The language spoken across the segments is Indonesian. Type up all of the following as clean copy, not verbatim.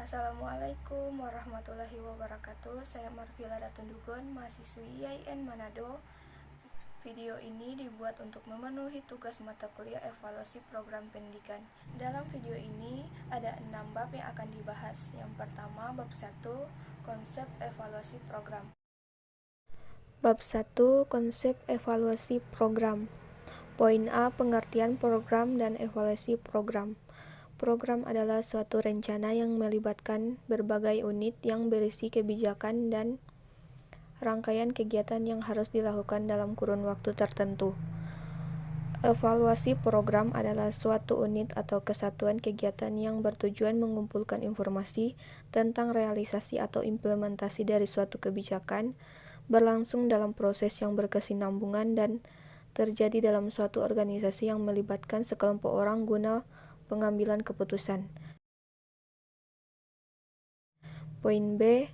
Assalamualaikum warahmatullahi wabarakatuh. Saya Marvila Datundugon, mahasiswi IAIN Manado. Video ini dibuat untuk memenuhi tugas mata kuliah evaluasi program pendidikan. Dalam video ini ada 6 bab yang akan dibahas. Yang pertama, bab 1, konsep evaluasi program. Bab 1, konsep evaluasi program. Poin A, pengertian program dan evaluasi program. Program adalah suatu rencana yang melibatkan berbagai unit yang berisi kebijakan dan rangkaian kegiatan yang harus dilakukan dalam kurun waktu tertentu. Evaluasi program adalah suatu unit atau kesatuan kegiatan yang bertujuan mengumpulkan informasi tentang realisasi atau implementasi dari suatu kebijakan, berlangsung dalam proses yang berkesinambungan dan terjadi dalam suatu organisasi yang melibatkan sekelompok orang guna pengambilan keputusan. Poin B,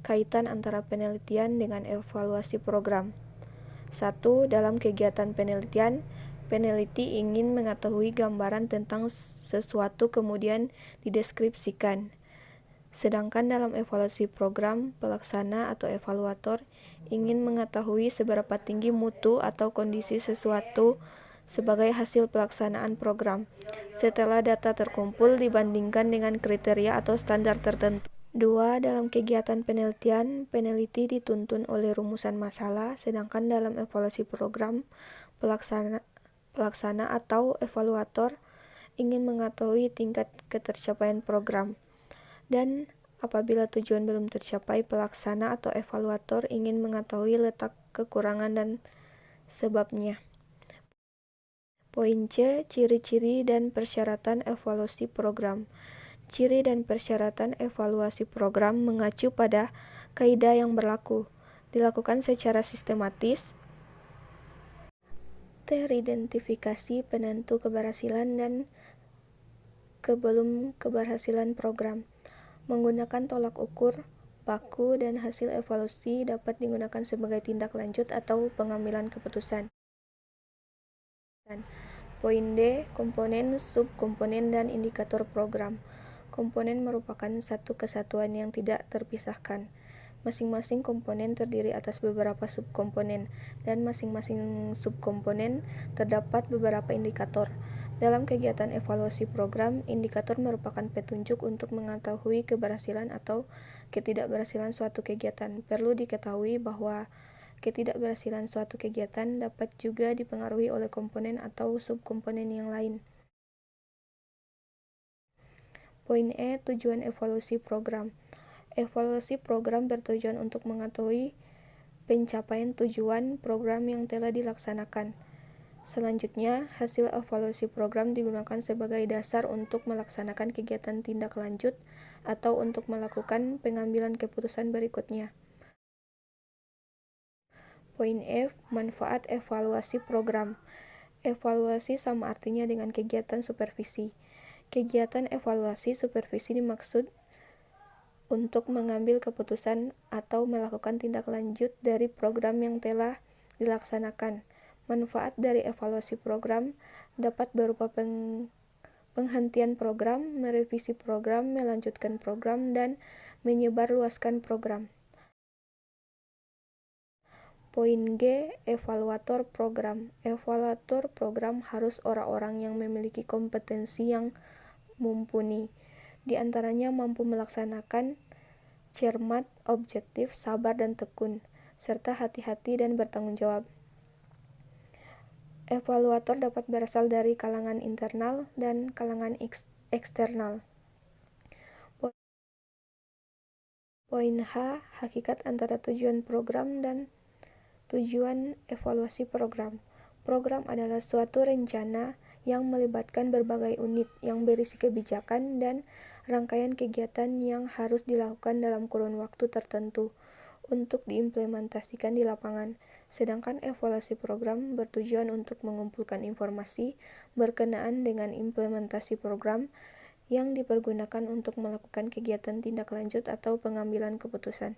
kaitan antara penelitian dengan evaluasi program. 1. Dalam kegiatan penelitian, peneliti ingin mengetahui gambaran tentang sesuatu kemudian dideskripsikan. Sedangkan dalam evaluasi program, pelaksana atau evaluator ingin mengetahui seberapa tinggi mutu atau kondisi sesuatu sebagai hasil pelaksanaan program, setelah data terkumpul dibandingkan dengan kriteria atau standar tertentu. 2. Dalam kegiatan penelitian, peneliti dituntun oleh rumusan masalah, sedangkan dalam evaluasi program, pelaksana atau evaluator ingin mengetahui tingkat ketercapaian program. Dan apabila tujuan belum tercapai, pelaksana atau evaluator ingin mengetahui letak kekurangan dan sebabnya. Poin C, ciri-ciri dan persyaratan evaluasi program. Ciri dan persyaratan evaluasi program mengacu pada kaidah yang berlaku, dilakukan secara sistematis, teridentifikasi penentu keberhasilan dan kebelum keberhasilan program, menggunakan tolak ukur baku, dan hasil evaluasi dapat digunakan sebagai tindak lanjut atau pengambilan keputusan. Poin D, komponen, subkomponen, dan indikator program. Komponen merupakan satu kesatuan yang tidak terpisahkan. Masing-masing komponen terdiri atas beberapa subkomponen, dan masing-masing subkomponen terdapat beberapa indikator. Dalam kegiatan evaluasi program, indikator merupakan petunjuk untuk mengetahui keberhasilan atau ketidakberhasilan suatu kegiatan. Perlu diketahui bahwa ketidakberhasilan suatu kegiatan dapat juga dipengaruhi oleh komponen atau subkomponen yang lain. Poin E, tujuan evaluasi program. Evaluasi program bertujuan untuk mengetahui pencapaian tujuan program yang telah dilaksanakan. Selanjutnya, hasil evaluasi program digunakan sebagai dasar untuk melaksanakan kegiatan tindak lanjut atau untuk melakukan pengambilan keputusan berikutnya. Poin F, manfaat evaluasi program. Evaluasi sama artinya dengan kegiatan supervisi. Kegiatan evaluasi supervisi dimaksud untuk mengambil keputusan atau melakukan tindak lanjut dari program yang telah dilaksanakan. Manfaat dari evaluasi program dapat berupa penghentian program, merevisi program, melanjutkan program, dan menyebarluaskan program. Poin G, evaluator program. Evaluator program harus orang-orang yang memiliki kompetensi yang mumpuni. Di antaranya mampu melaksanakan, cermat, objektif, sabar dan tekun, serta hati-hati dan bertanggung jawab. Evaluator dapat berasal dari kalangan internal dan kalangan eksternal. Poin H, hakikat antara tujuan program dan tujuan evaluasi program. Program adalah suatu rencana yang melibatkan berbagai unit yang berisi kebijakan dan rangkaian kegiatan yang harus dilakukan dalam kurun waktu tertentu untuk diimplementasikan di lapangan. Sedangkan evaluasi program bertujuan untuk mengumpulkan informasi berkenaan dengan implementasi program yang dipergunakan untuk melakukan kegiatan tindak lanjut atau pengambilan keputusan.